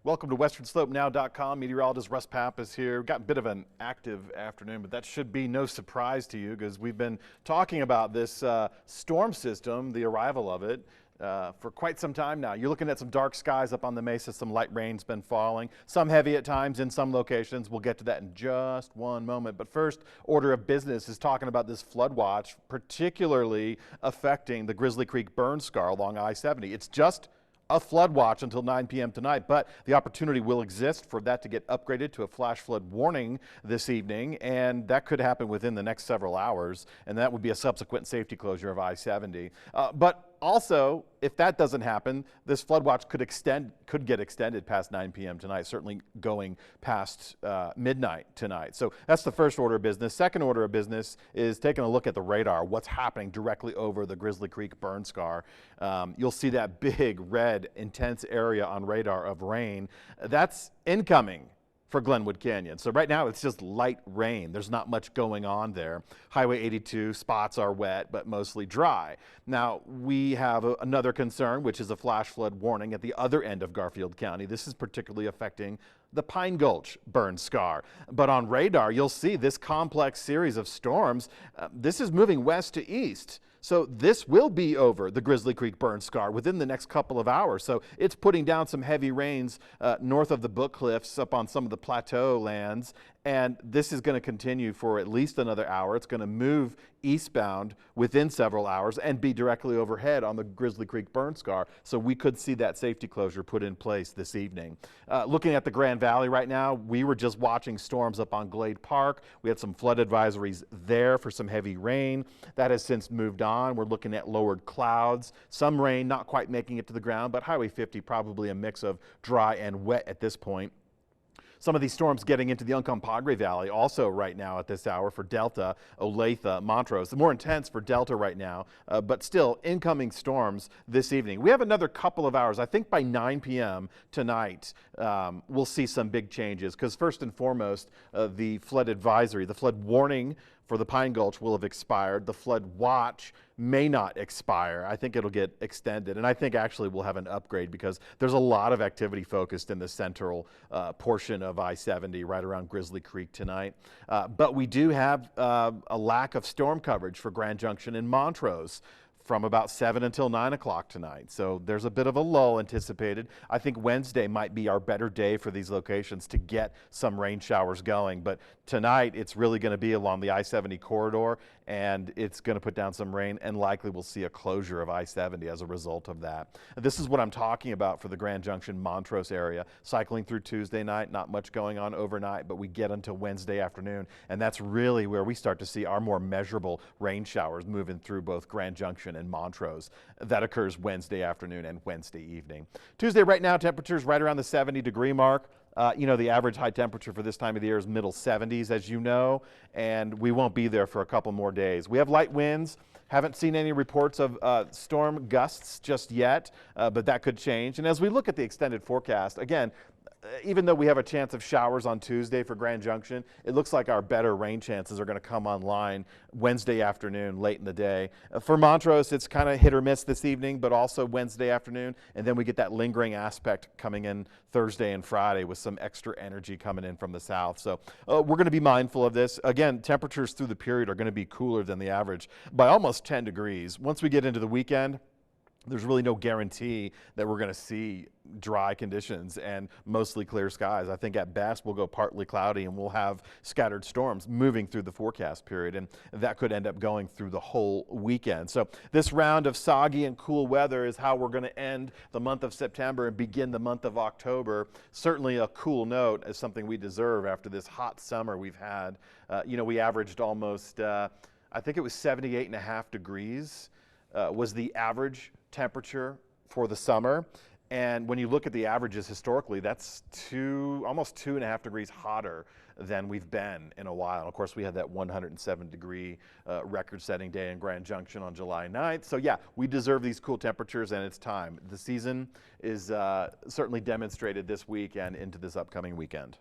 Welcome to WesternSlopeNow.com. Meteorologist Russ Pappas here. Got a bit of an active afternoon, but that should be no surprise to you because we've been talking about this storm system, the arrival of it, for quite some time now. You're looking at some dark skies up on the mesa. Some light rain's been falling, some heavy at times in some locations. We'll get to that in just one moment. But first order of business is talking about this flood watch, particularly affecting the Grizzly Creek burn scar along I-70. It's just a flood watch until 9 p.m. tonight, but the opportunity will exist for that to get upgraded to a flash flood warning this evening, and that could happen within the next several hours, and that would be a subsequent safety closure of I-70. But also, if that doesn't happen, this flood watch could get extended past 9 p.m. tonight, certainly going past midnight tonight. So that's the first order of business. Second order of business is taking a look at the radar, what's happening directly over the Grizzly Creek burn scar. You'll see that big red intense area on radar of rain. That's incoming for Glenwood Canyon. So right now it's just light rain. There's not much going on there. Highway 82 spots are wet, but mostly dry. Now we have another concern, which is a flash flood warning at the other end of Garfield County. This is particularly affecting the Pine Gulch burn scar. But on radar, you'll see this complex series of storms. This is moving west to east. So this will be over the Grizzly Creek burn scar within the next couple of hours. So it's putting down some heavy rains north of the Book Cliffs up on some of the plateau lands. And this is going to continue for at least another hour. It's going to move eastbound within several hours and be directly overhead on the Grizzly Creek burn scar. So we could see that safety closure put in place this evening. Looking at the Grand Valley right now, we were just watching storms up on Glade Park. We had some flood advisories there for some heavy rain. That has since moved on. We're looking at lowered clouds, some rain not quite making it to the ground, but Highway 50 probably a mix of dry and wet at this point. Some of these storms getting into the Uncompahgre Valley also right now at this hour for Delta, Olathe, Montrose. The more intense for Delta right now, but still incoming storms this evening. We have another couple of hours. I think by 9 p.m. tonight we'll see some big changes because first and foremost the flood advisory, the flood warning for the Pine Gulch will have expired. The flood watch may not expire. I think it'll get extended, and I think actually we'll have an upgrade because there's a lot of activity focused in the central portion of I-70 right around Grizzly Creek tonight. But we do have a lack of storm coverage for Grand Junction and Montrose from about 7 until 9 o'clock tonight. So there's a bit of a lull anticipated. I think Wednesday might be our better day for these locations to get some rain showers going. But tonight it's really going to be along the I-70 corridor, and it's going to put down some rain, and likely we'll see a closure of I-70 as a result of that. This is what I'm talking about for the Grand Junction Montrose area. Cycling through Tuesday night, not much going on overnight, but we get until Wednesday afternoon, and that's really where we start to see our more measurable rain showers moving through both Grand Junction and Montrose. That occurs Wednesday afternoon and Wednesday evening. Tuesday right now, temperatures right around the 70-degree mark. You know, the average high temperature for this time of the year is middle 70s, as you know, and we won't be there for a couple more days. We have light winds. Haven't seen any reports of storm gusts just yet, but that could change. And as we look at the extended forecast, again, even though we have a chance of showers on Tuesday for Grand Junction, it looks like our better rain chances are going to come online Wednesday afternoon, late in the day. For Montrose, it's kind of hit or miss this evening, but also Wednesday afternoon. And then we get that lingering aspect coming in Thursday and Friday with some extra energy coming in from the south. So we're going to be mindful of this. Again, temperatures through the period are going to be cooler than the average by almost 10 degrees. Once we get into the weekend, there's really no guarantee that we're going to see dry conditions and mostly clear skies. I think at best we'll go partly cloudy and we'll have scattered storms moving through the forecast period, and that could end up going through the whole weekend. So this round of soggy and cool weather is how we're going to end the month of September and begin the month of October. Certainly a cool note is something we deserve after this hot summer we've had. You know, we averaged almost, I think it was 78.5 degrees was the average temperature for the summer. And when you look at the averages historically, that's almost 2.5 degrees hotter than we've been in a while. And of course, we had that 107-degree record-setting day in Grand Junction on July 9th. So yeah, we deserve these cool temperatures, and it's time. The season is certainly demonstrated this week and into this upcoming weekend.